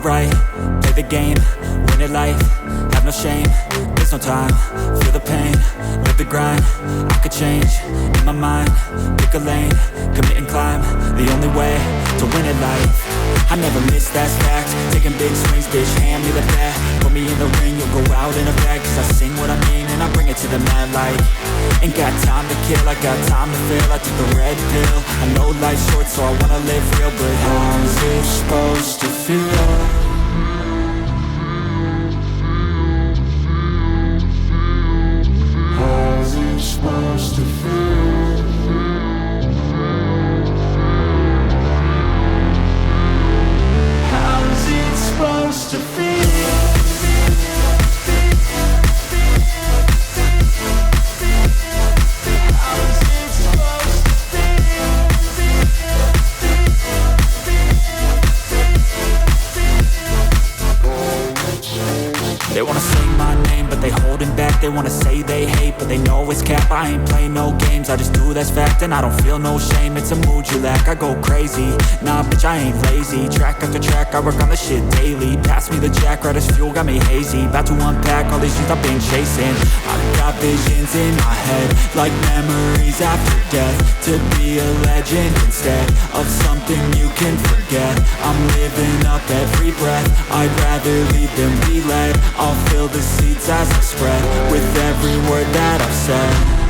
right, play the game, win it life, have no shame, there's no time, feel the pain, live the grind, I could change, in my mind, pick a lane, commit and climb, the only way to win it life. I never miss, that's fact, taking big swings, bitch, hand me the bat, put me in the ring, you'll go out in a bag, cause I sing what I mean and I bring it to the mad light. Ain't got time to kill, I got time to feel, I took the red pill, I know life's short so I wanna live real, but how's it supposed to feel? Supposed to feel. How's it supposed to feel? They wanna say my name, but they holding back. They wanna say they hate, but they know it's cap. I ain't play no games, I just do, that's fact. And I don't feel no shame, it's a mood you lack. I go crazy, nah bitch I ain't lazy. Track after track, I work on this shit daily. Pass me the jack, right as fuel, got me hazy. About to unpack all these things I've been chasing. I've got visions in my head, like memories after death. To be a legend instead of something you can forget. I'm living up every breath, I'd rather lead than be led. I'll fill the seats as I spread with every word that I've said.